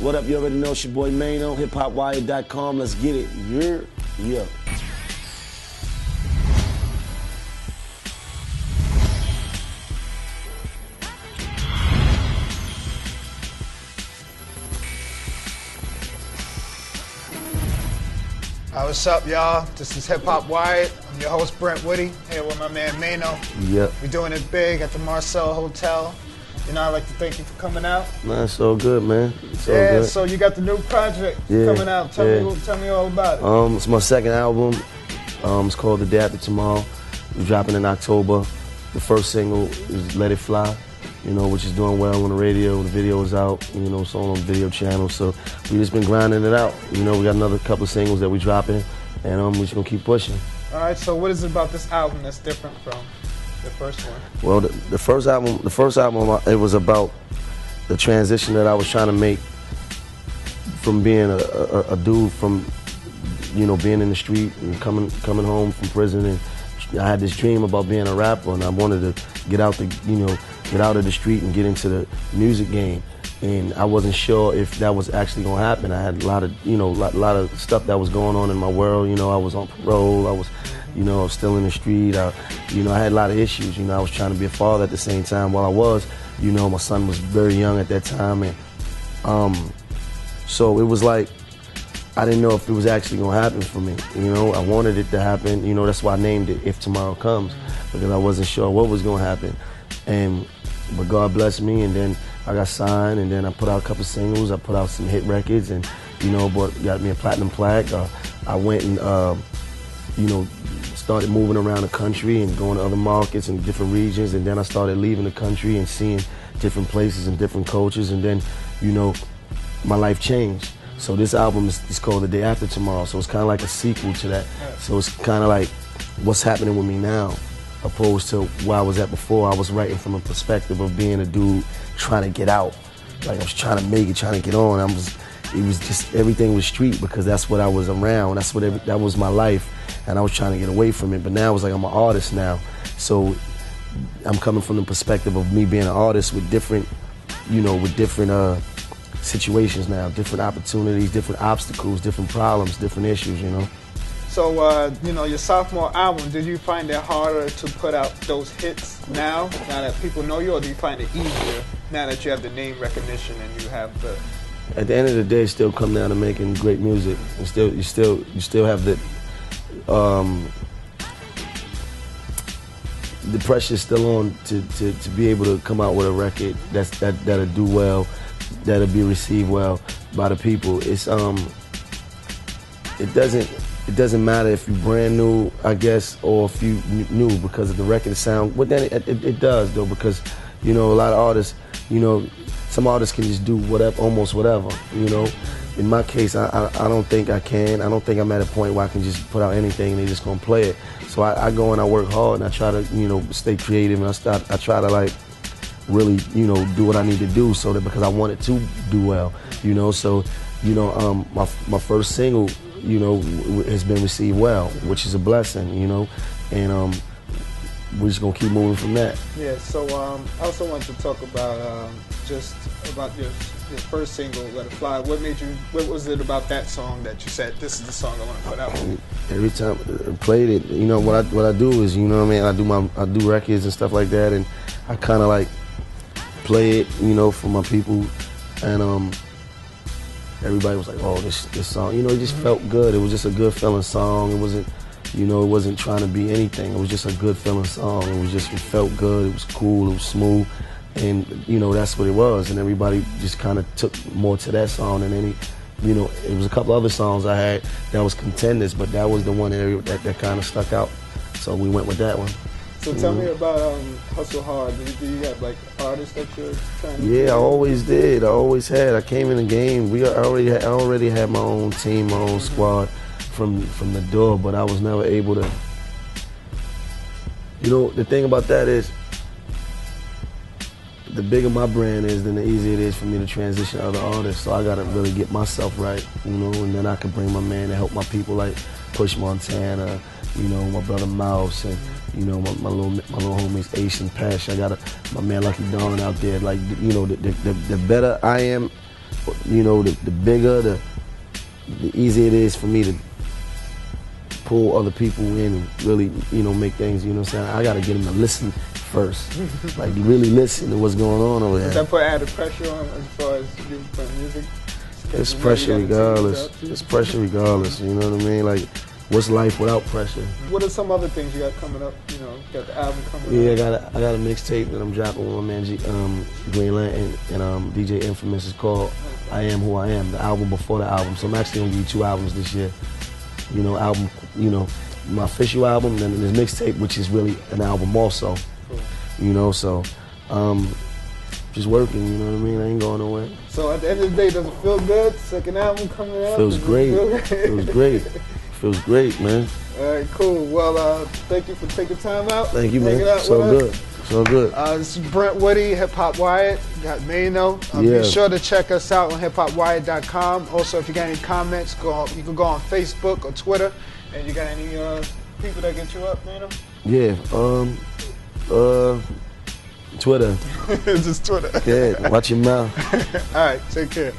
What up? You already know it's your boy Maino, hiphopwire.com. Let's get it. Yeah. What's up, y'all? This is Hip Hop Wired. I'm your host, Brent Woody, here with my man, Maino. Yep. We're doing it big at the Marcel Hotel. You know, I'd like to thank you for coming out. Man, it's so good, man. It's so good. So you got the new project coming out. Tell me all about it. It's my second album. It's called The Day After Tomorrow. We're dropping in October. The first single is Let It Fly, you know, which is doing well on the radio. The video is out, you know, it's on video channels. So we just been grinding it out. You know, we got another couple of singles that we're dropping, and we're just gonna keep pushing. All right, so what is it about this album that's different from the first one? Well, the first album, it was about the transition that I was trying to make from being a dude from, you know, being in the street and coming home from prison, and I had this dream about being a rapper, and I wanted to get out of the street and get into the music game. And I wasn't sure if that was actually gonna happen. I had a lot of stuff that was going on in my world. You know, I was on parole. I was still in the street. I had a lot of issues. You know, I was trying to be a father at the same time. While I was, you know, my son was very young at that time, and so it was like I didn't know if it was actually gonna happen for me. You know, I wanted it to happen. You know, that's why I named it If Tomorrow Comes, because I wasn't sure what was gonna happen. But God blessed me, and then I got signed, and then I put out a couple singles. I put out some hit records, and got me a platinum plaque. I went and started moving around the country and going to other markets and different regions, and then I started leaving the country and seeing different places and different cultures, and then my life changed. So this album is called The Day After Tomorrow. So it's kind of like a sequel to that. So it's kind of like what's happening with me now, opposed to where I was at before. I was writing from a perspective of being a dude trying to get out. Like I was trying to make it, trying to get on. It was just, everything was street because that's what I was around. That was my life, and I was trying to get away from it. But now it's like I'm an artist now. So I'm coming from the perspective of me being an artist with different situations now, different opportunities, different obstacles, different problems, different issues, you know. So, your sophomore album, did you find it harder to put out those hits now that people know you, or do you find it easier now that you have the name recognition and you have the... At the end of the day, it still come down to making great music. And you still have the pressure's still on to be able to come out with a record that'll do well, that'll be received well by the people. It doesn't matter if you're brand new, I guess, or if you new because of the record sound. But then it does though, because a lot of artists, some artists can just do whatever, almost whatever. In my case, I don't think I can. I don't think I'm at a point where I can just put out anything and they're just gonna play it. So I go and I work hard and I try to stay creative, and I try to like really do what I need to do because I want it to do well. So my first single has been received well, which is a blessing, and we're just gonna keep moving from that. Yeah. So I also want to talk about just about your first single, Let It Fly. What was it about that song that you said, this is the song I want to put out? Every time I played it, what I do is, I do records and stuff like that, and I kind of like play it, for my people, and everybody was like, oh, this song, it just felt good. It was just a good feeling song. It wasn't, it wasn't trying to be anything. It was just a good feeling song. It felt good. It was cool. It was smooth, and that's what it was. And everybody just kind of took more to that song than any. It was a couple other songs I had that was contenders, but that was the one that kind of stuck out. So we went with that one. So tell me about Hustle Hard. Do you have like artists that you're trying to? Yeah, I always did. I always had. I came in the game. I already had my own team, my own squad from the door, but I was never able to. The thing about that is, the bigger my brand is, then the easier it is for me to transition other artists. So I gotta really get myself right, and then I can bring my man to help my people like Push Montana, my brother Mouse, and my little homies Ace and Pesh. I got my man Lucky Dawn out there. Like, the better I am you know, the bigger, the easier it is for me to pull other people in and really, you know, make things, you know what I'm saying? I gotta get them to listen first. Like, really listen to what's going on over there. Does that put added pressure on as far as you playing music? It's pressure regardless. It's pressure regardless, you know what I mean? Like, what's life without pressure? What are some other things you got coming up? You know, you got the album coming up. Yeah, I got a mixtape that I'm dropping with my man Green Lantern and DJ Infamous. It's called I Am Who I Am, the album before the album. So I'm actually gonna give you 2 albums this year. You know, album, you know, my official album, and then this mixtape, which is really an album also. Cool. You know, so just working, you know what I mean? I ain't going nowhere. So at the end of the day, does it feel good? Second album coming out? Feels great. Feels great. Feels great, man. All right, cool. Well, thank you for taking time out. Thank you, man. So good. So good. This is Brent Woody, Hip Hop Wired. You got Maino. Be sure to check us out on hiphopwired.com. Also, if you got any comments, you can go on Facebook or Twitter. And you got any people that get you up, Maino? Yeah. Twitter. Just Twitter. Yeah. Watch your mouth. All right. Take care.